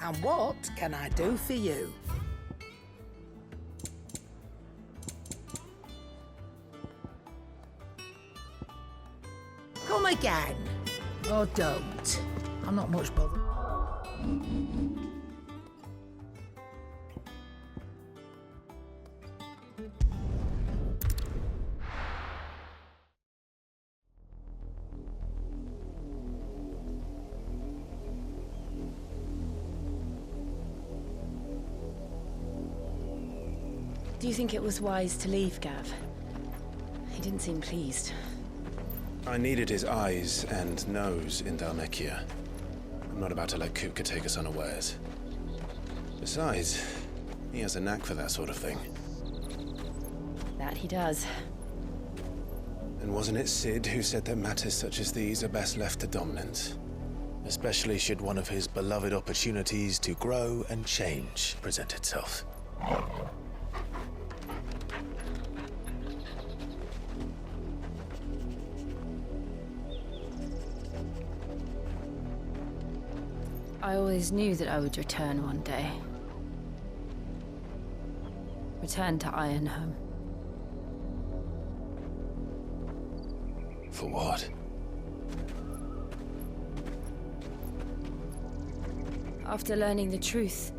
And what can I do for you? Come again. Or don't. I'm not much bothered. Do you think it was wise to leave, Gav? He didn't seem pleased. I needed his eyes and nose in Dhalmekia. I'm not about to let Kupka take us unawares. Besides, he has a knack for that sort of thing. That he does. And wasn't it Sid who said that matters such as these are best left to dominance? Especially should one of his beloved opportunities to grow and change present itself. I always knew that I would return one day. Return to Ironhome. For what? After learning the truth,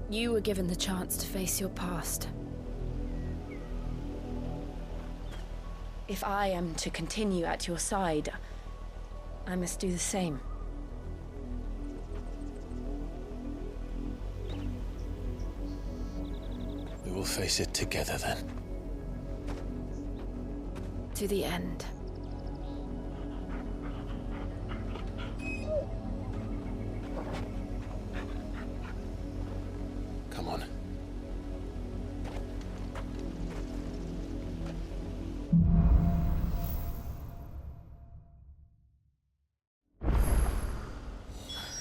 you were given the chance to face your past. If I am to continue at your side, I must do the same. We will face it together then. To the end. Come on.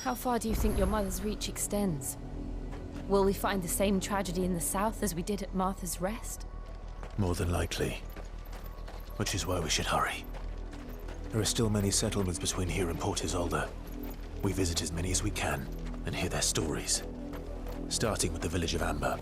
How far do you think your mother's reach extends? Will we find the same tragedy in the south as we did at Martha's Rest? More than likely. Which is why we should hurry. There are still many settlements between here and Port Isolde. We visit as many as we can and hear their stories. Starting with the village of Amber.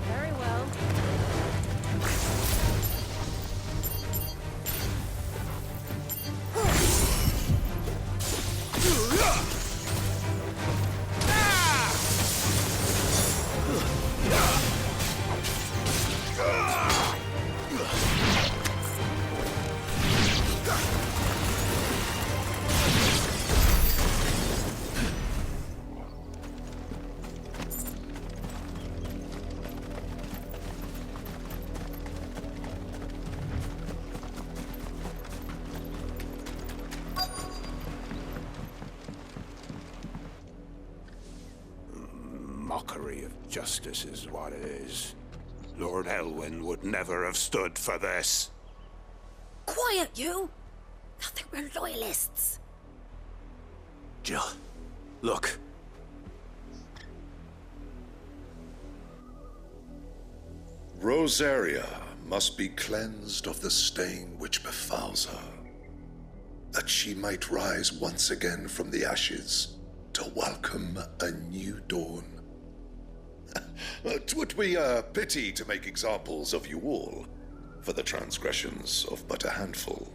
Very well. Mockery of justice is what it is. Lord Elwyn would never have stood for this. Quiet, you! I think we're loyalists. Jill, look. Rosaria must be cleansed of the stain which befouls her, that she might rise once again from the ashes to welcome a new dawn. 'Twould be a pity to make examples of you all, for the transgressions of but a handful.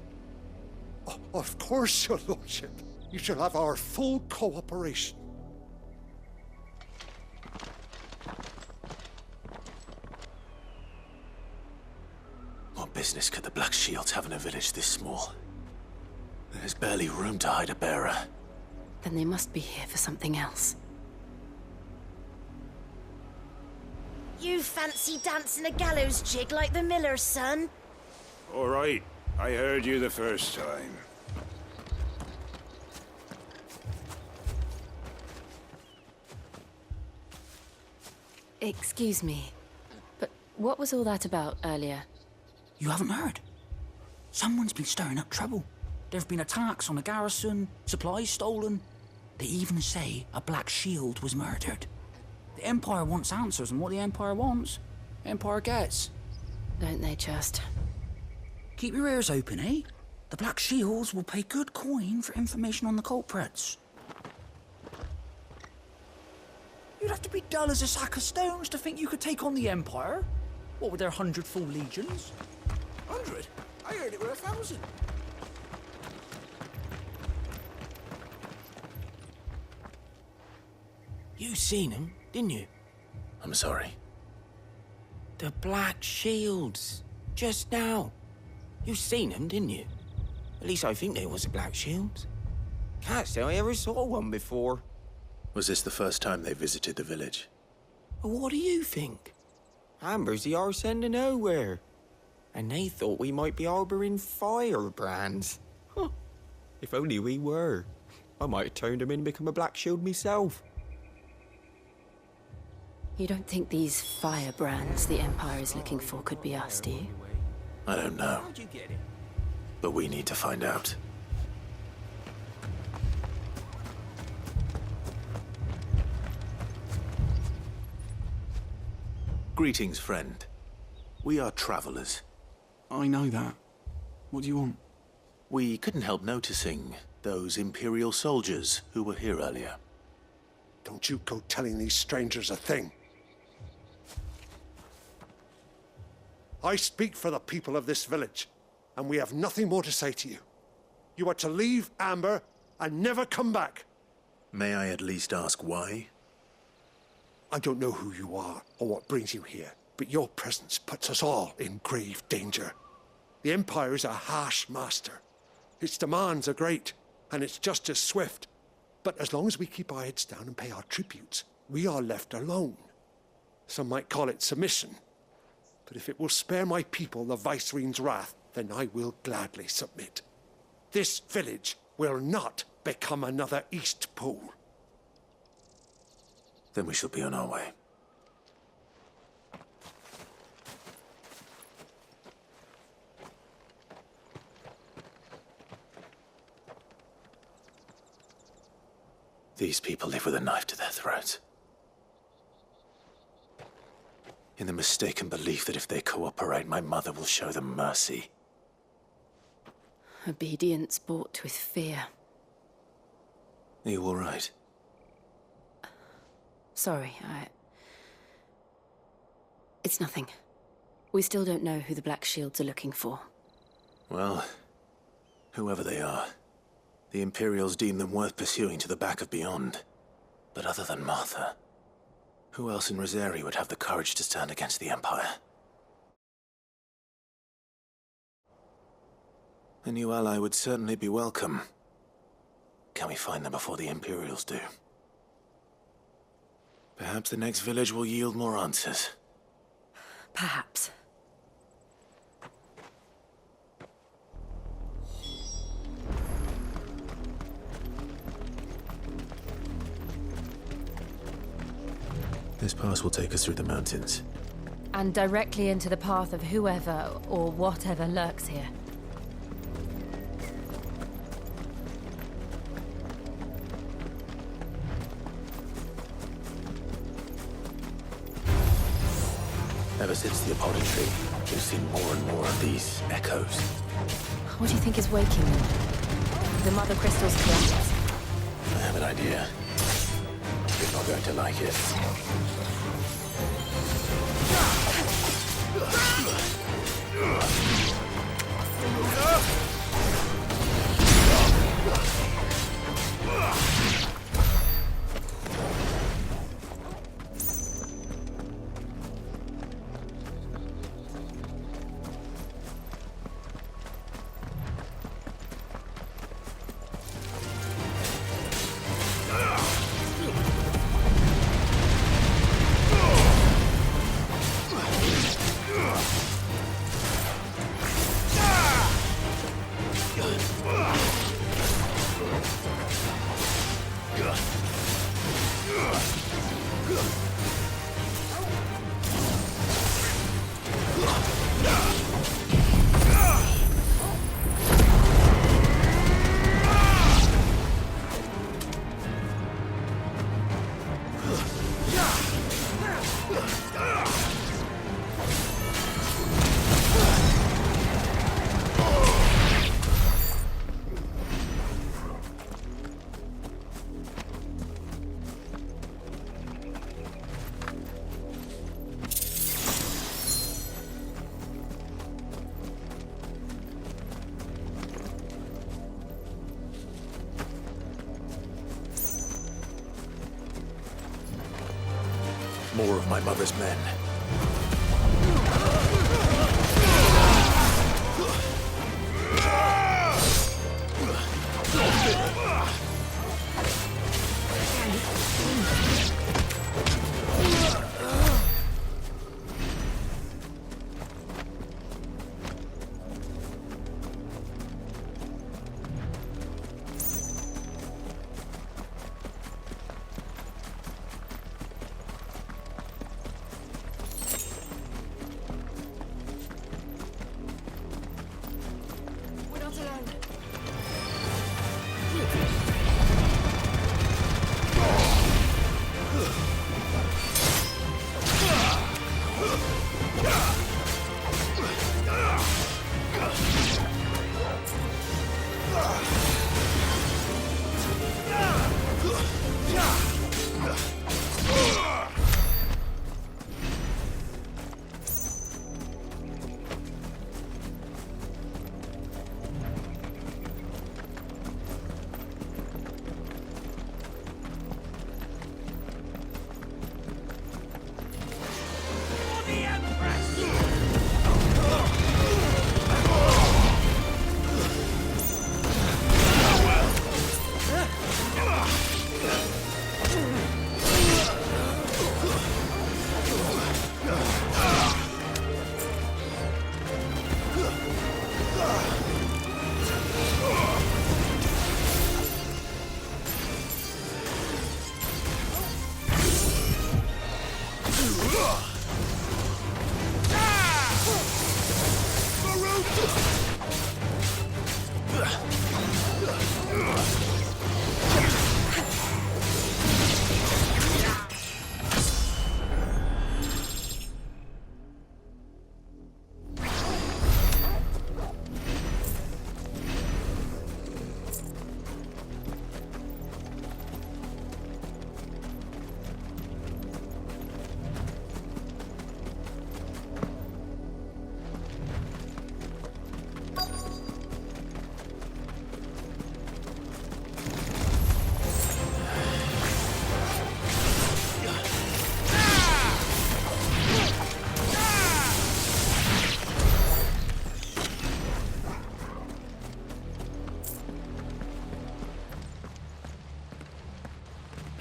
Of course, your lordship. You shall have our full cooperation. What business could the Black Shields have in a village this small? There's barely room to hide a bearer. Then they must be here for something else. You fancy dancing a gallows jig like the miller's son? All right, I heard you the first time. Excuse me, but what was all that about earlier? You haven't heard? Someone's been stirring up trouble. There've been attacks on the garrison, supplies stolen. They even say a Black Shield was murdered. The Empire wants answers, and what the Empire wants, Empire gets. Don't they just? Keep your ears open, eh? The Black Shields will pay good coin for information on the culprits. You'd have to be dull as a sack of stones to think you could take on the Empire. What with their 100 full legions? 100? I heard it were 1,000. You seen them, didn't you? I'm sorry. The Black Shields. Just now. You seen them, didn't you? At least I think they was the Black Shields. Can't say I ever saw one before. Was this the first time they visited the village? Well, what do you think? Amber's the arse end of nowhere. And they thought we might be harbouring firebrands. Huh. If only we were. I might have turned them in and become a Black Shield myself. You don't think these firebrands the Empire is looking for could be us, do you? I don't know. How'd you get it? But we need to find out. Greetings, friend. We are travelers. I know that. What do you want? We couldn't help noticing those Imperial soldiers who were here earlier. Don't you go telling these strangers a thing. I speak for the people of this village, and we have nothing more to say to you. You are to leave Amber and never come back. May I at least ask why? I don't know who you are or what brings you here, but your presence puts us all in grave danger. The Empire is a harsh master. Its demands are great, and its justice swift. But as long as we keep our heads down and pay our tributes, we are left alone. Some might call it submission. But if it will spare my people the Viceroy's wrath, then I will gladly submit. This village will not become another East Pool. Then we shall be on our way. These people live with a knife to their throats. In the mistaken belief that if they cooperate, my mother will show them mercy. Obedience bought with fear. Are you all right? Sorry, It's nothing. We still don't know who the Black Shields are looking for. Well, whoever they are, the Imperials deem them worth pursuing to the back of beyond. But other than Martha, who else in Rosari would have the courage to stand against the Empire? A new ally would certainly be welcome. Can we find them before the Imperials do? Perhaps the next village will yield more answers. Perhaps. This pass will take us through the mountains. And directly into the path of whoever or whatever lurks here. Ever since the Apollo tree, we've seen more and more of these echoes. What do you think is waking them? The Mother Crystal's collapse? I have an idea. You're not going to like it. my mother's men.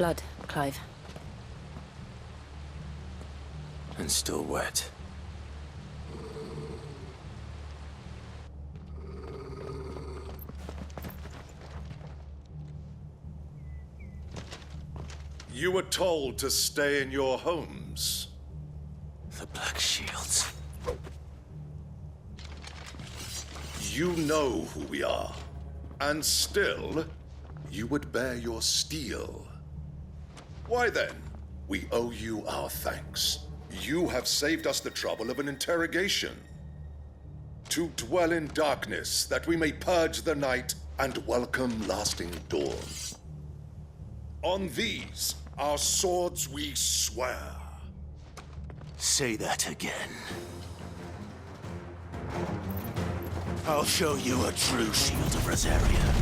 Blood, Clive. And still wet. You were told to stay in your homes. The Black Shields. You know who we are. And still, you would bear your steel. Why then, we owe you our thanks. You have saved us the trouble of an interrogation. To dwell in darkness, that we may purge the night and welcome lasting dawn. On these, our swords we swear. Say that again. I'll show you a true shield of Rosaria.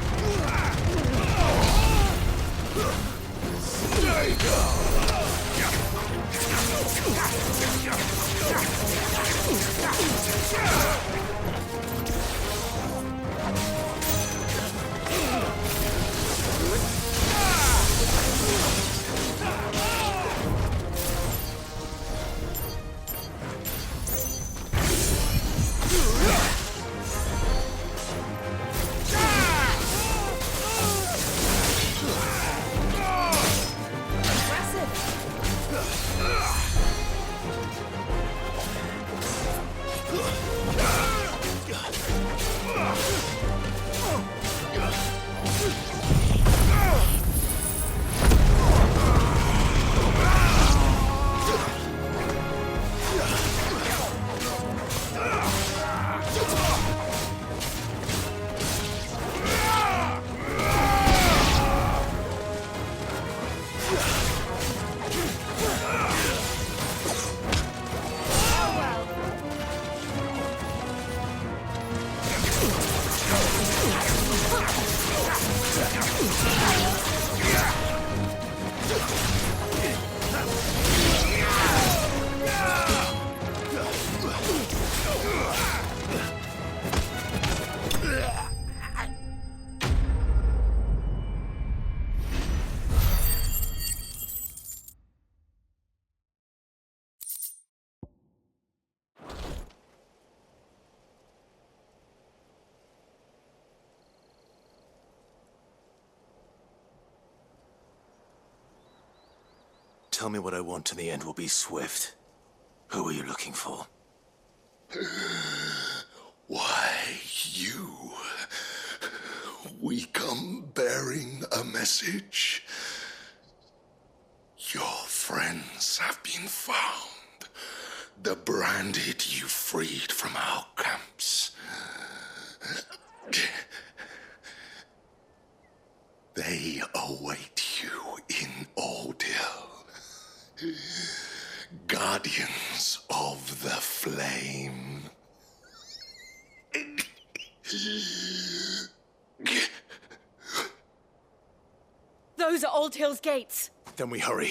tell me what I want and the end will be swift. Who are you looking for? Why, you. We come bearing a message. Your friends have been found. The branded you freed from our camps. They await you in Ordeal. Guardians of the Flame. Those are Old Hill's gates. Then we hurry.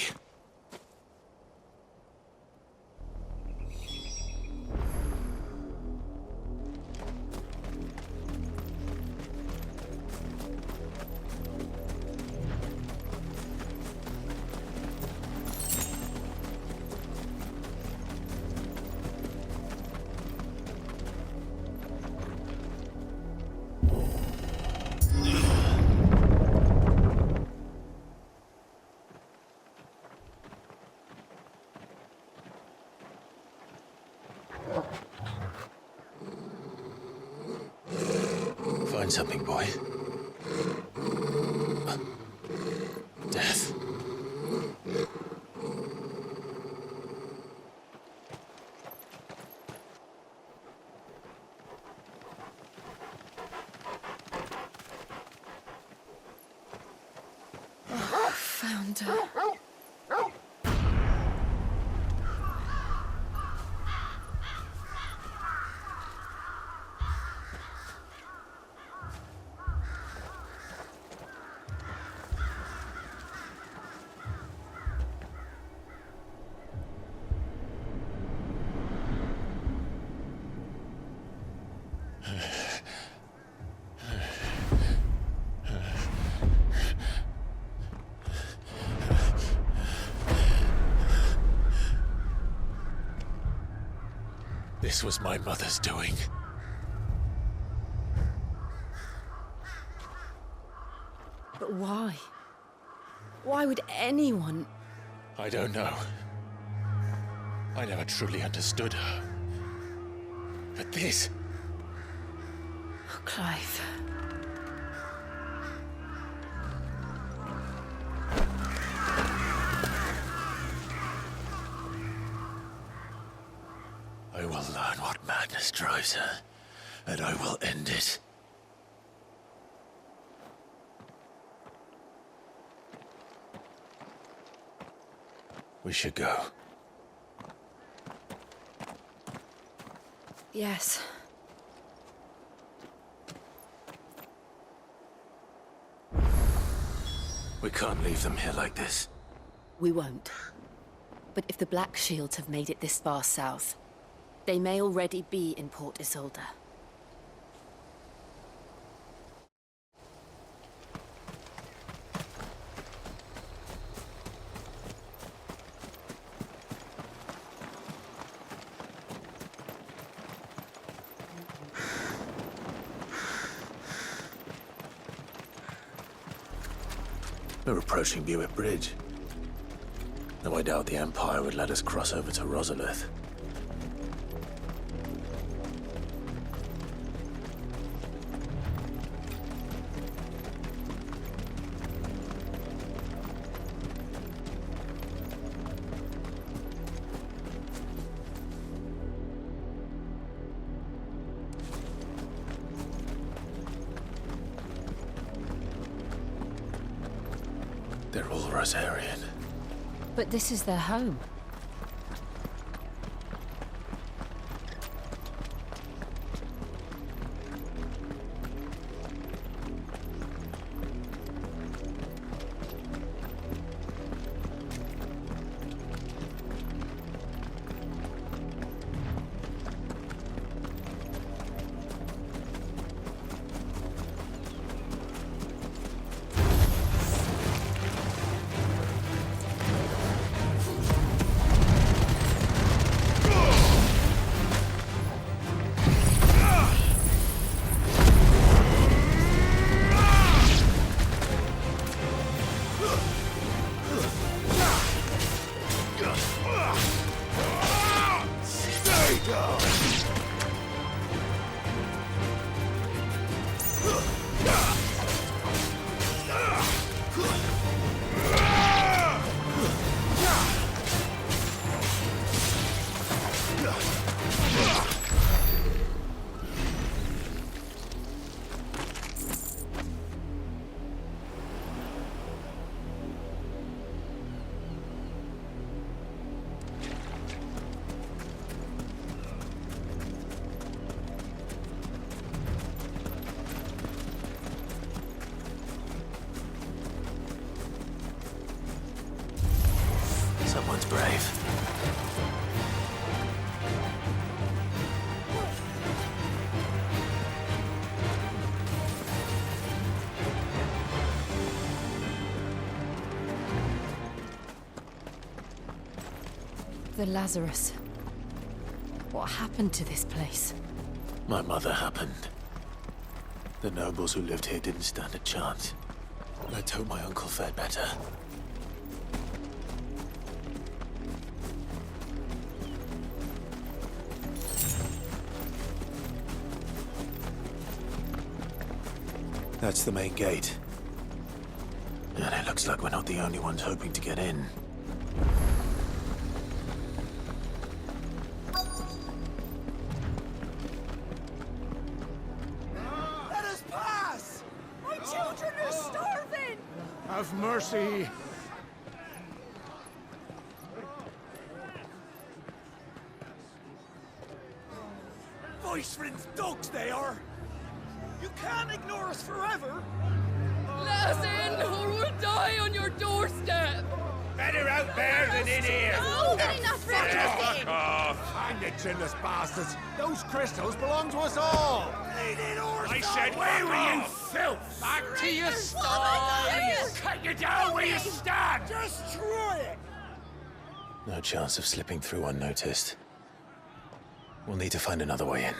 Find something, boy. Death. Found her. This was my mother's doing. But why? Why would anyone... I don't know. I never truly understood her. But this... Oh, Clive. I will learn what madness drives her, and I will end it. We should go. Yes. We can't leave them here like this. We won't. But if the Black Shields have made it this far south, they may already be in Port Isolde. We're approaching Buick Bridge. Though I doubt the Empire would let us cross over to Rosalith. They're all Rosarian. But this is their home. The Lazarus. What happened to this place? My mother happened. The nobles who lived here didn't stand a chance. Let's hope my uncle fared better. That's the main gate. And it looks like we're not the only ones hoping to get in. Let us pass! My children are starving! Have mercy. Voice-rinsed dogs they are! You can't ignore us forever! Let us in, or we'll die on your doorstep! Better out there than in here! Oh, good enough for Fuck off! Hang the chinless bastards. Those crystals belong to us all. I said, away with you, filth! Back to your sties! Cut you down where you stand! Destroy it! No chance of slipping through unnoticed. We'll need to find another way in.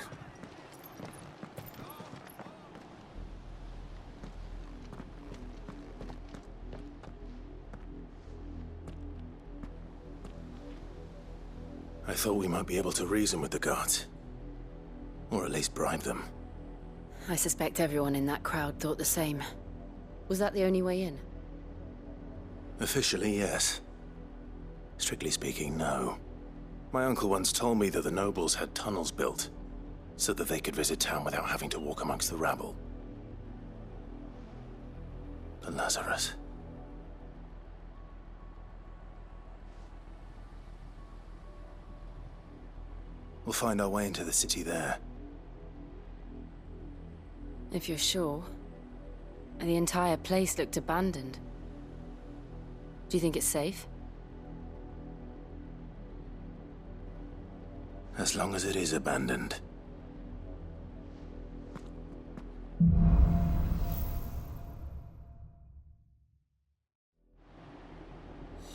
I thought we might be able to reason with the guards. Or at least bribe them. I suspect everyone in that crowd thought the same. Was that the only way in? Officially, yes. Strictly speaking, no. My uncle once told me that the nobles had tunnels built, so that they could visit town without having to walk amongst the rabble. The Lazarus. We'll find our way into the city there. If you're sure. The entire place looked abandoned. Do you think it's safe? As long as it is abandoned.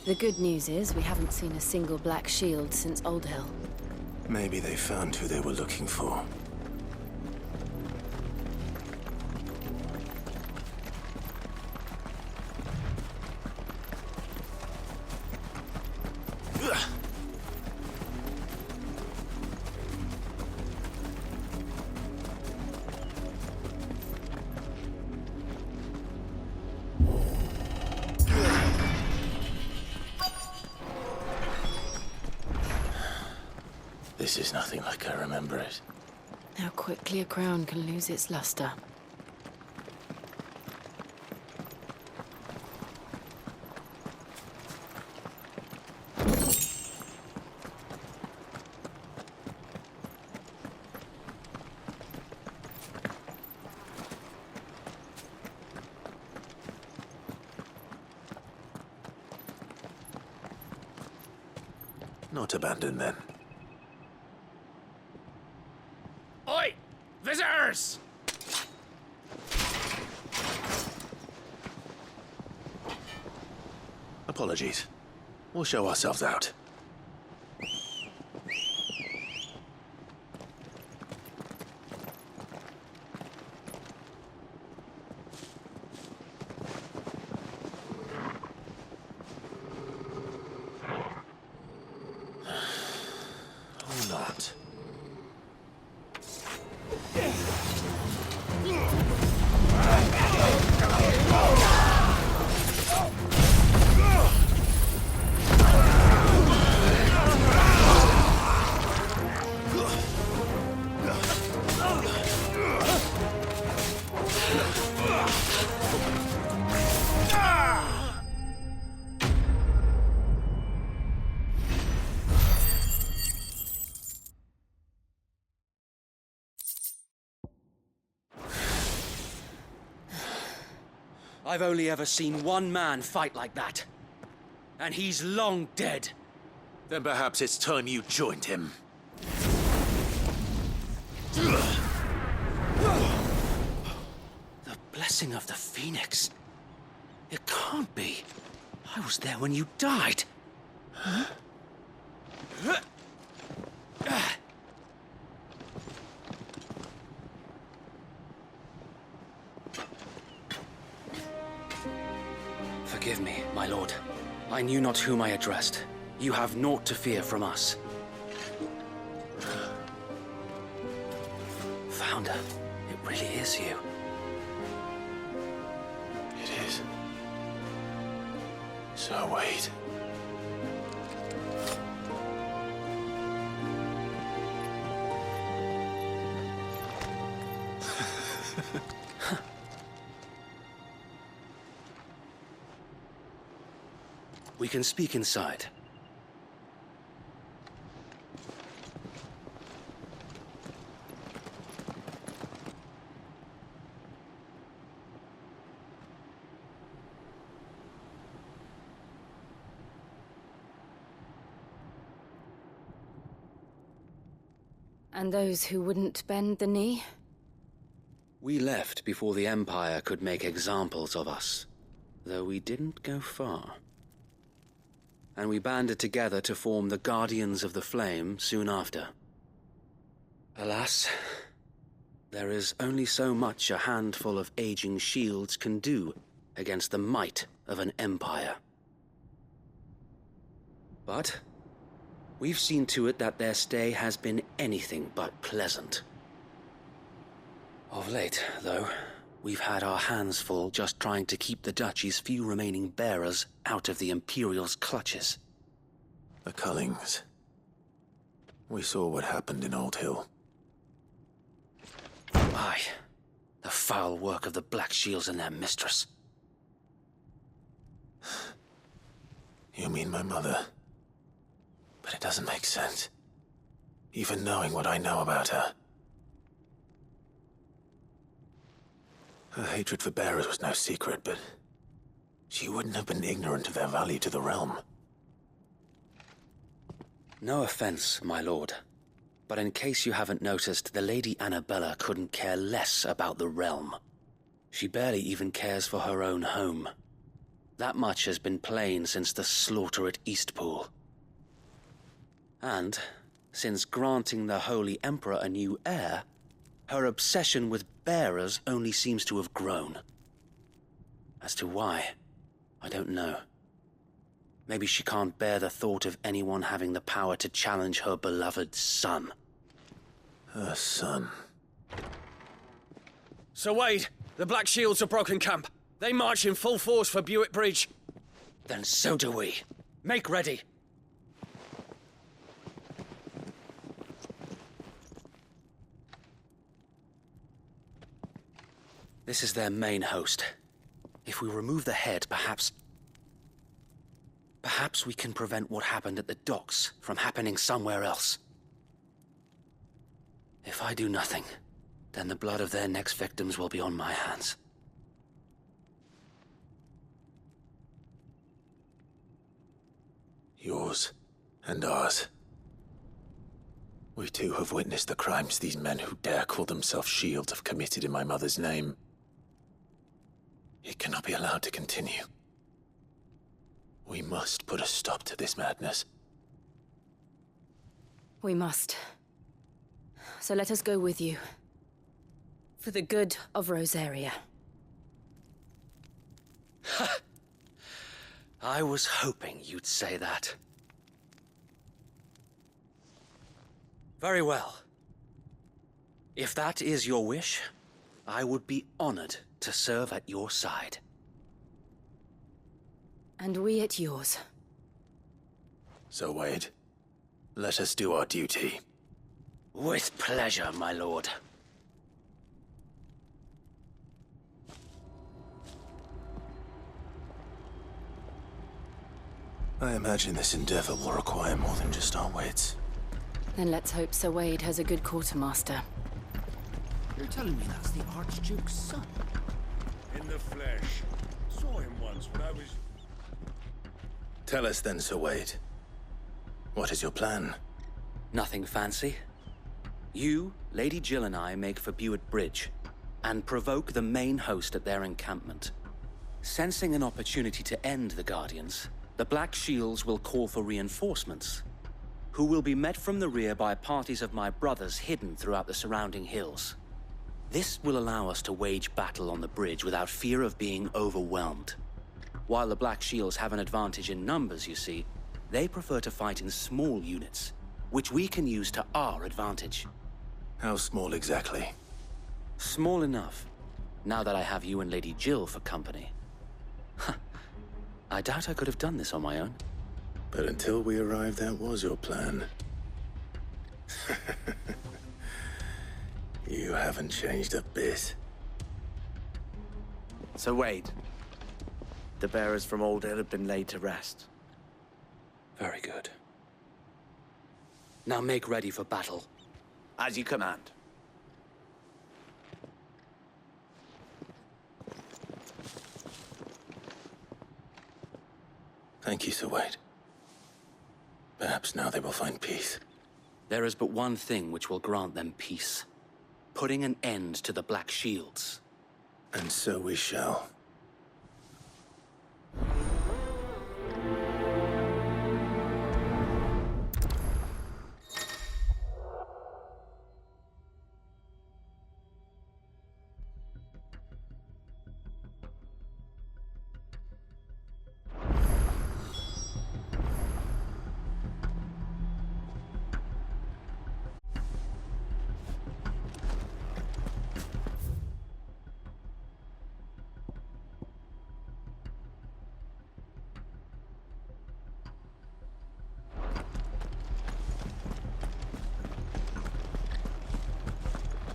The good news is we haven't seen a single black shield since Old Hill. Maybe they found who they were looking for. This is nothing like I remember it. How quickly a crown can lose its luster. Not abandoned then. Oi! Visitors! Apologies. We'll show ourselves out. Or not. I've only ever seen one man fight like that. And he's long dead. Then perhaps it's time you joined him. The blessing of the Phoenix. It can't be. I was there when you died. Huh? Forgive me, my lord. I knew not whom I addressed. You have naught to fear from us. Founder, it really is you. It is. So wait. We can speak inside. And those who wouldn't bend the knee? We left before the Empire could make examples of us, though we didn't go far. And we banded together to form the Guardians of the Flame soon after. Alas, there is only so much a handful of aging shields can do against the might of an empire. But we've seen to it that their stay has been anything but pleasant. Of late, though, we've had our hands full just trying to keep the Duchy's few remaining bearers out of the Imperial's clutches. The Cullings. We saw what happened in Old Hill. Aye. The foul work of the Black Shields and their mistress. You mean my mother? But it doesn't make sense. Even knowing what I know about her. Her hatred for bearers was no secret, but she wouldn't have been ignorant of their value to the realm. No offense, my lord, but in case you haven't noticed, the Lady Annabella couldn't care less about the realm. She barely even cares for her own home. That much has been plain since the slaughter at Eastpool. And, since granting the Holy Emperor a new heir, her obsession with bearers only seems to have grown. As to why, I don't know. Maybe she can't bear the thought of anyone having the power to challenge her beloved son. Her son? Sir Wade, the Black Shields have broken camp. They march in full force for Buick Bridge. Then so do we. Make ready. This is their main host. If we remove the head, perhaps we can prevent what happened at the docks from happening somewhere else. If I do nothing, then the blood of their next victims will be on my hands. Yours and ours. We too have witnessed the crimes these men who dare call themselves shields have committed in my mother's name. It cannot be allowed to continue. We must put a stop to this madness. We must. So let us go with you. For the good of Rosaria. I was hoping you'd say that. Very well. If that is your wish, I would be honored to serve at your side. And we at yours. So, Wade, let us do our duty. With pleasure, my lord. I imagine this endeavor will require more than just our wits. Then let's hope Sir Wade has a good quartermaster. You're telling me that's the Archduke's son? In the flesh. Saw him once when I was... Tell us then, Sir Wade. What is your plan? Nothing fancy. You, Lady Jill and I make for Buick Bridge, and provoke the main host at their encampment. Sensing an opportunity to end the Guardians, the Black Shields will call for reinforcements. who will be met from the rear by parties of my brothers hidden throughout the surrounding hills. This will allow us to wage battle on the bridge without fear of being overwhelmed. While the Black Shields have an advantage in numbers, you see, they prefer to fight in small units, which we can use to our advantage. How small exactly? Small enough, now that I have you and Lady Jill for company. I doubt I could have done this on my own. But until we arrived, that was your plan. You haven't changed a bit. So Wade, the bearers from Old Hill have been laid to rest. Very good. Now make ready for battle. As you command. Thank you, Sir Wade. Perhaps now they will find peace. There is but one thing which will grant them peace. Putting an end to the Black Shields. And so we shall.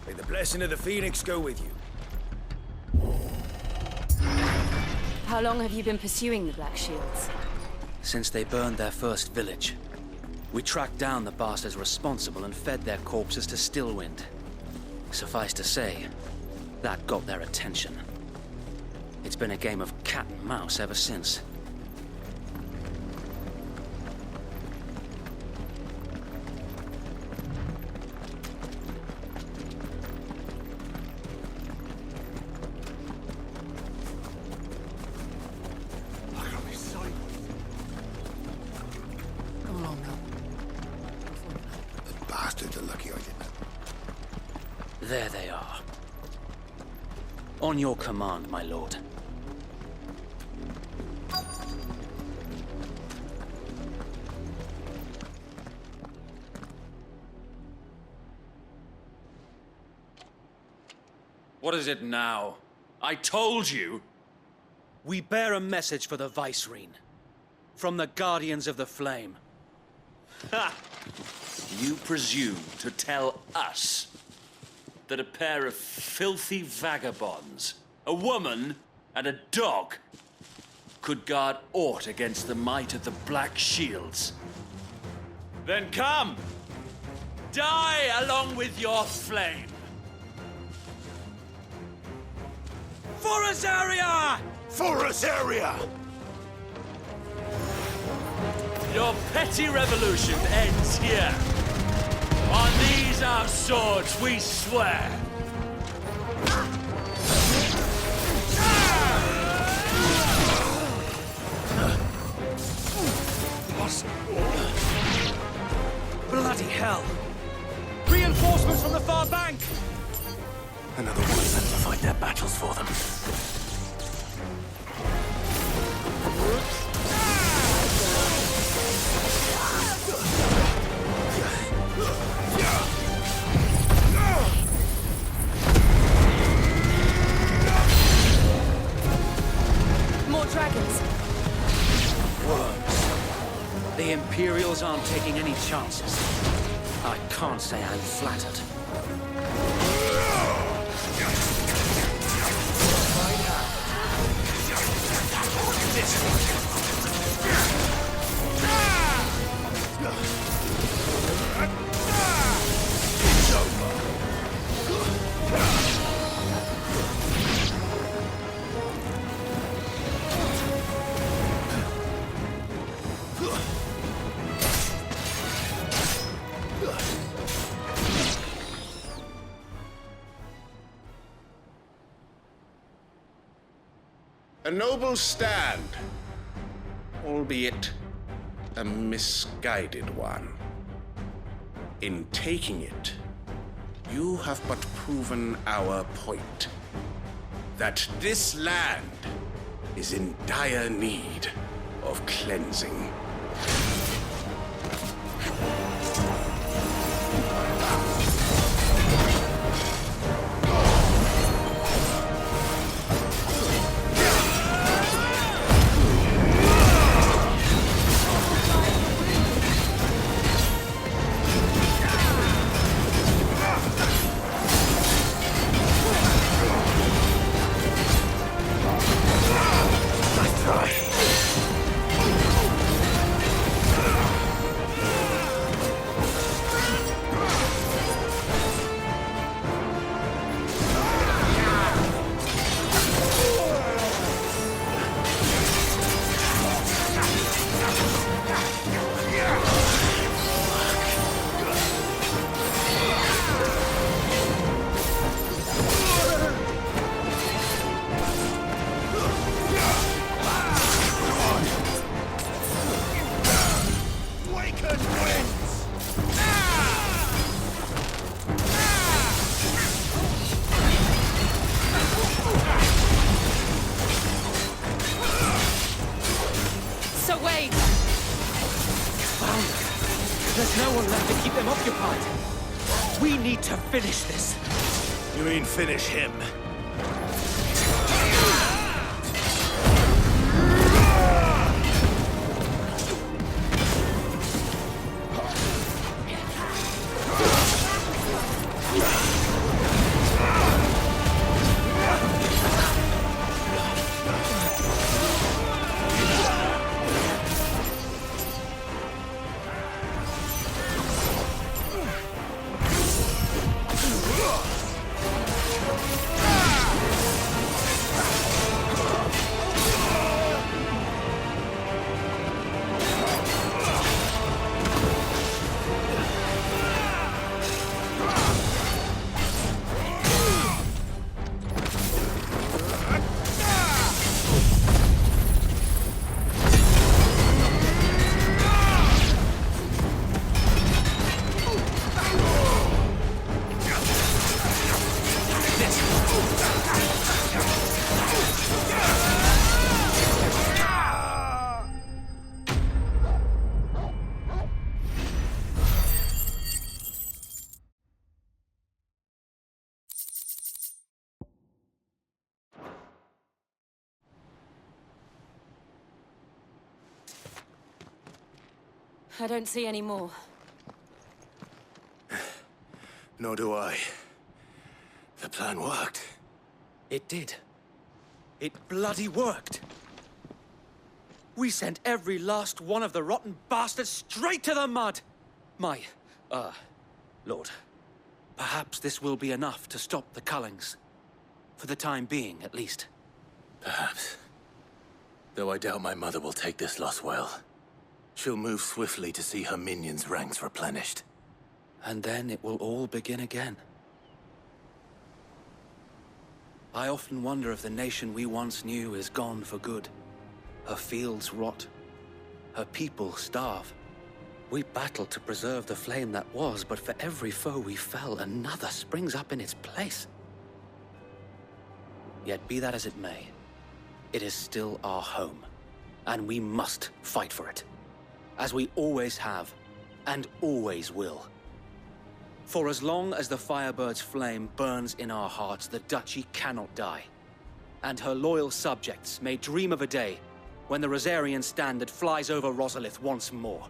May the blessing of the Phoenix go with you. How long have you been pursuing the Black Shields? Since they burned their first village. We tracked down the bastards responsible and fed their corpses to Stillwind. Suffice to say, that got their attention. It's been a game of cat and mouse ever since. There they are. On your command, my lord. What is it now? I told you! We bear a message for the Vicereine. From the Guardians of the Flame. Ha! You presume to tell us that a pair of filthy vagabonds, a woman and a dog, could guard aught against the might of the Black Shields? Then come! Die along with your flame! For Azaria! For Azaria! Your petty revolution ends here. On these our swords we swear. Bloody hell! Reinforcements from the far bank! Another one of them to fight their battles for them. More dragons. Worms. The Imperials aren't taking any chances. I can't say I'm flattered. A noble stand, albeit a misguided one. In taking it, you have but proven our point. That this land is in dire need of cleansing. There's no one left to keep them occupied. We need to finish this. You mean finish him? I don't see any more. Nor do I. The plan worked. It did. It bloody worked. We sent every last one of the rotten bastards straight to the mud! Lord, perhaps this will be enough to stop the Cullings. For the time being, at least. Perhaps. Though I doubt my mother will take this loss well. She'll move swiftly to see her minions' ranks replenished. And then it will all begin again. I often wonder if the nation we once knew is gone for good. Her fields rot. Her people starve. We battled to preserve the flame that was, but for every foe we fell, another springs up in its place. Yet be that as it may, it is still our home, and we must fight for it. As we always have, and always will. For as long as the Firebird's flame burns in our hearts, the Duchy cannot die. And her loyal subjects may dream of a day when the Rosarian standard flies over Rosalith once more.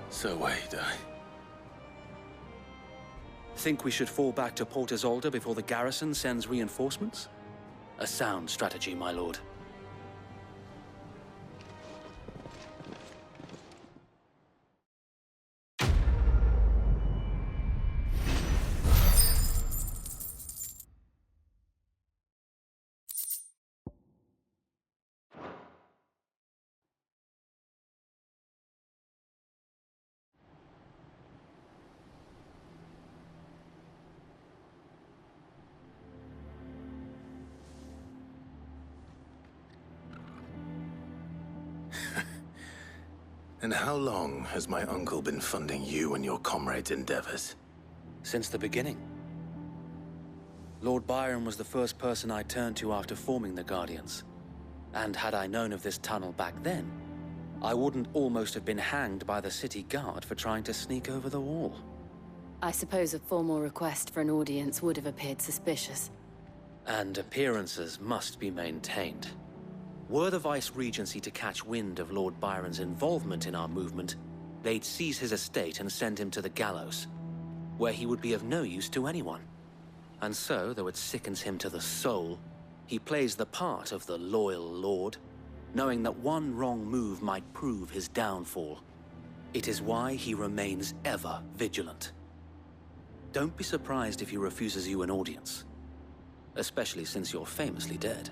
So wait, Think we should fall back to Port Isolde before the garrison sends reinforcements? A sound strategy, my lord. And how long has my uncle been funding you and your comrades' endeavors? Since the beginning. Lord Byron was the first person I turned to after forming the Guardians. And had I known of this tunnel back then, I wouldn't almost have been hanged by the city guard for trying to sneak over the wall. I suppose a formal request for an audience would have appeared suspicious. And appearances must be maintained. Were the Vice-Regency to catch wind of Lord Byron's involvement in our movement, they'd seize his estate and send him to the gallows, where he would be of no use to anyone. And so, though it sickens him to the soul, he plays the part of the loyal lord, knowing that one wrong move might prove his downfall. It is why he remains ever vigilant. Don't be surprised if he refuses you an audience, especially since you're famously dead.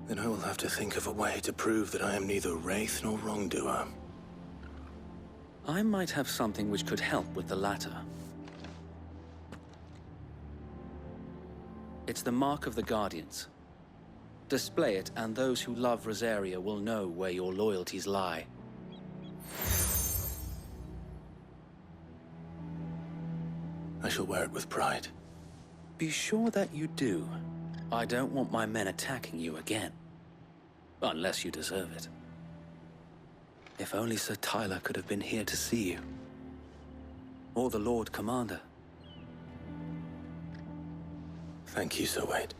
Then I will have to think of a way to prove that I am neither wraith nor wrongdoer. I might have something which could help with the latter. It's the mark of the Guardians. Display it, and those who love Rosaria will know where your loyalties lie. I shall wear it with pride. Be sure that you do. I don't want my men attacking you again. Unless you deserve it. If only Sir Tyler could have been here to see you. Or the Lord Commander. Thank you, Sir Wade.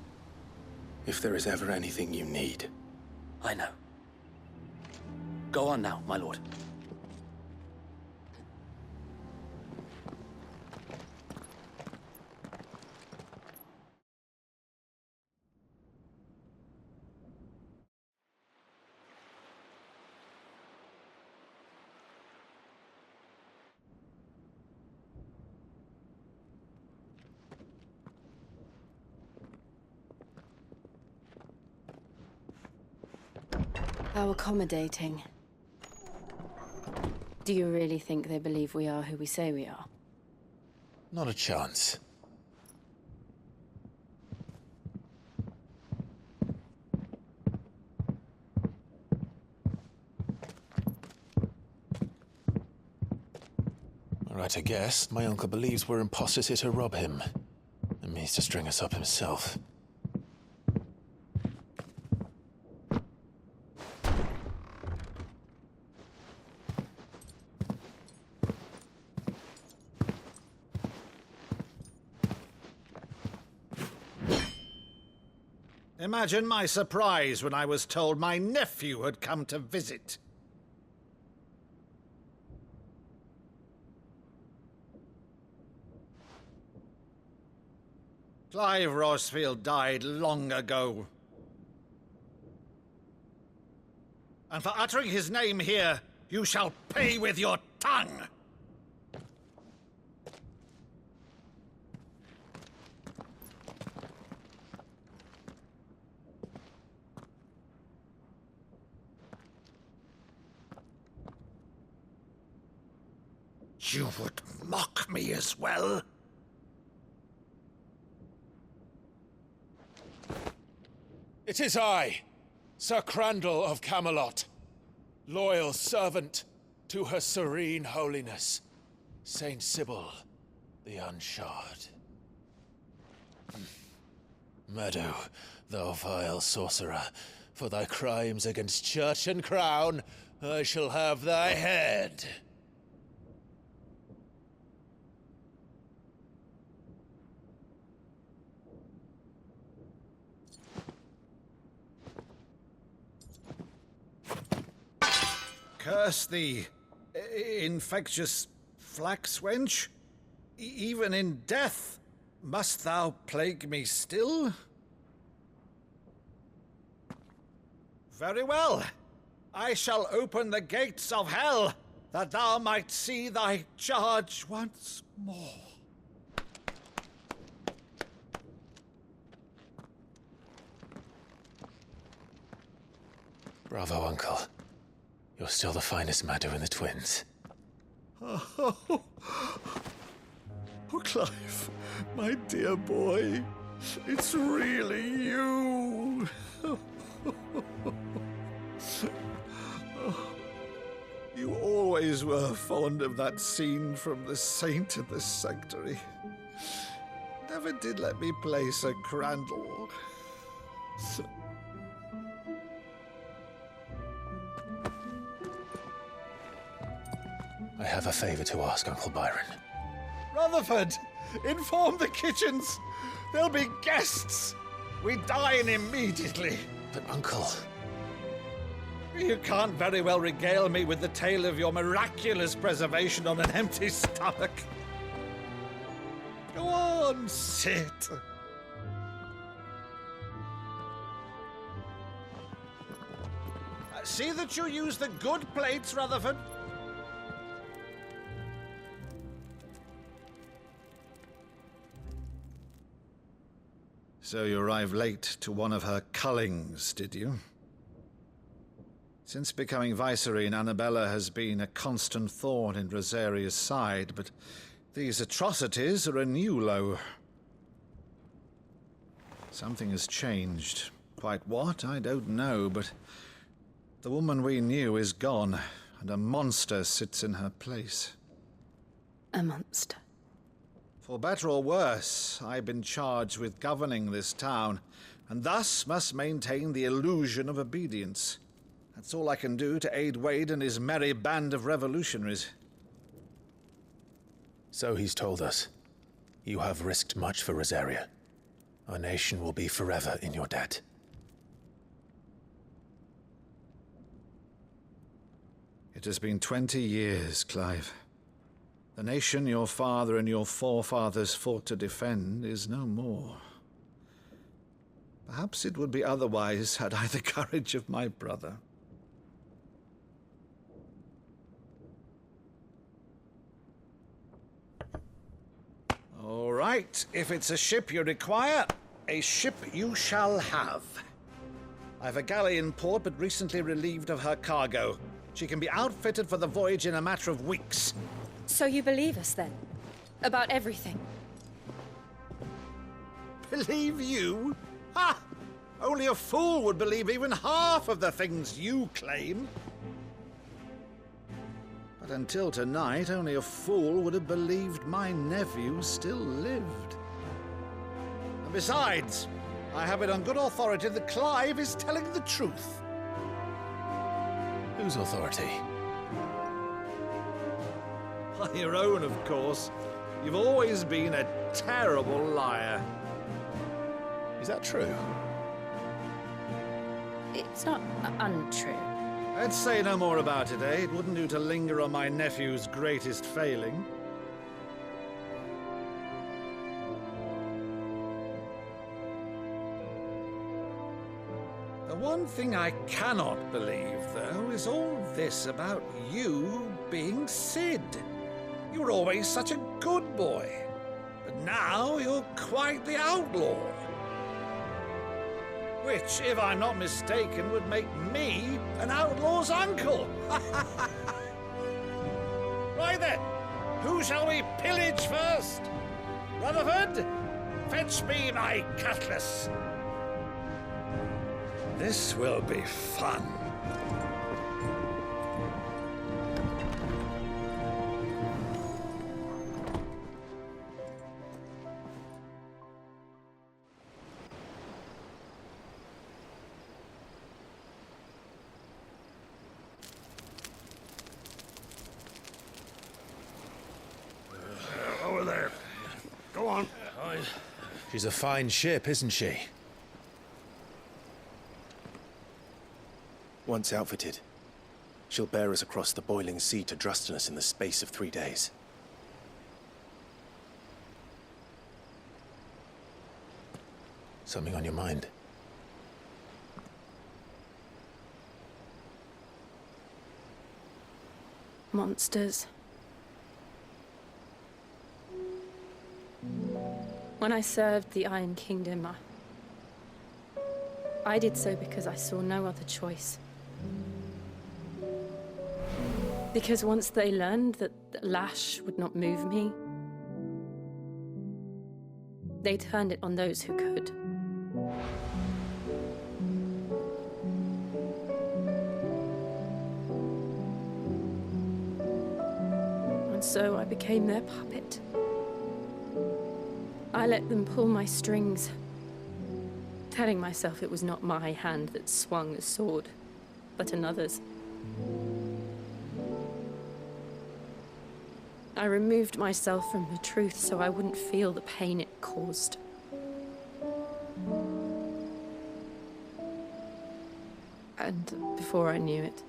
If there is ever anything you need. I know. Go on now, my lord. How accommodating. Do you really think they believe we are who we say we are? Not a chance. All right, I guess. My uncle believes we're imposters here to rob him. And means to string us up himself. Imagine my surprise when I was told my nephew had come to visit. Clive Rosfield died long ago. And for uttering his name here, you shall pay with your tongue! You would mock me as well? It is I, Sir Crandall of Camelot, loyal servant to Her Serene Holiness, Saint Sybil the Unshod. Meadow, thou vile sorcerer, for thy crimes against church and crown, I shall have thy head. Curse thee, infectious flax wench. Even in death, must thou plague me still? Very well. I shall open the gates of hell, that thou might see thy charge once more. Bravo, Uncle. You're still the finest Maddo in the twins. Oh, Clive, my dear boy, it's really you. You always always were fond of that scene from The Saint and the Sanctuary. Never did let me play Sir Crandall. I have a favor to ask, Uncle Byron. Rutherford, inform the kitchens. There'll be guests. We dine immediately. But, Uncle... You can't very well regale me with the tale of your miraculous preservation on an empty stomach. Go on, sit. See that you use the good plates, Rutherford. So you arrived late to one of her cullings, did you? Since becoming Vicereine, Annabella has been a constant thorn in Rosaria's side, but these atrocities are a new low. Something has changed. Quite what, I don't know, but the woman we knew is gone, and a monster sits in her place. A monster? For better or worse, I've been charged with governing this town, and thus must maintain the illusion of obedience. That's all I can do to aid Wade and his merry band of revolutionaries. So he's told us. You have risked much for Rosaria. Our nation will be forever in your debt. It has been 20 years, Clive. The nation your father and your forefathers fought to defend is no more. Perhaps it would be otherwise had I the courage of my brother. All right, if it's a ship you require, a ship you shall have. I've a galley in port, but recently relieved of her cargo. She can be outfitted for the voyage in a matter of weeks. So you believe us, then? About everything? Believe you? Ha! Only a fool would believe even half of the things you claim. But until tonight, only a fool would have believed my nephew still lived. And besides, I have it on good authority that Clive is telling the truth. Whose authority? On your own, of course. You've always been a terrible liar. Is that true? It's not untrue. Let's say no more about it, eh? It wouldn't do to linger on my nephew's greatest failing. The one thing I cannot believe, though, is all this about you being Sid. You were always such a good boy, but now you're quite the outlaw. Which, if I'm not mistaken, would make me an outlaw's uncle. Right then, who shall we pillage first? Rutherford, fetch me my cutlass. This will be fun. Over there. Go on. She's a fine ship, isn't she? Once outfitted, she'll bear us across the boiling sea to Drustinus in the space of 3 days. Something on your mind? Monsters. When I served the Iron Kingdom, I did so because I saw no other choice. Because once they learned that Lash would not move me, they turned it on those who could. so I became their puppet. I let them pull my strings, telling myself it was not my hand that swung the sword, but another's. I removed myself from the truth so I wouldn't feel the pain it caused. And before I knew it,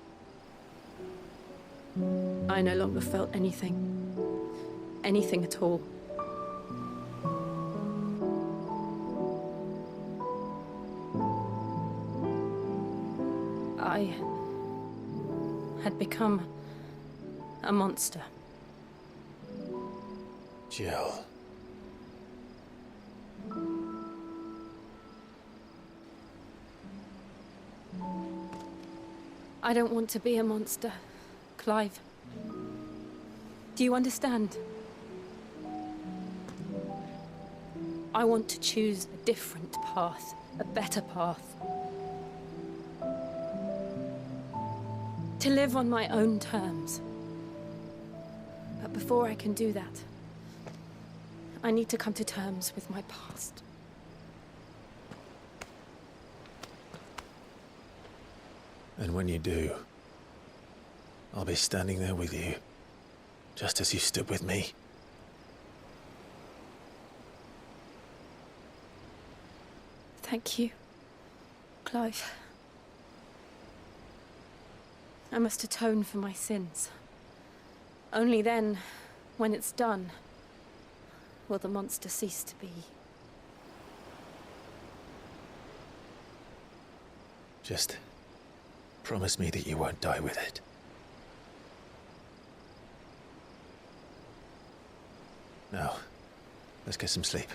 I no longer felt anything. Anything at all. I had become a monster. Jill. I don't want to be a monster, Clive. Do you understand? I want to choose a different path, a better path. To live on my own terms. But before I can do that, I need to come to terms with my past. And when you do, I'll be standing there with you, just as you stood with me. Thank you, Clive. I must atone for my sins. Only then, when it's done, will the monster cease to be. Just promise me that you won't die with it. Now, let's get some sleep.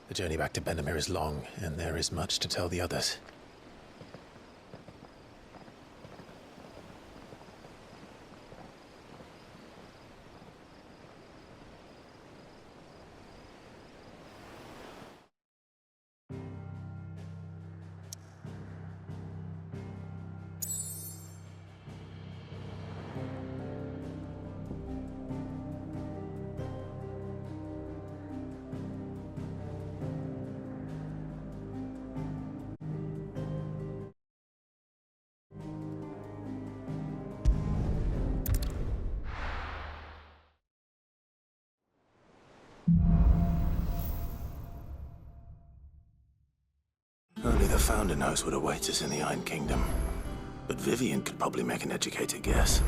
The journey back to Benamir is long, and there is much to tell the others. Only the Founder knows what awaits us in the Iron Kingdom. But Vivian could probably make an educated guess.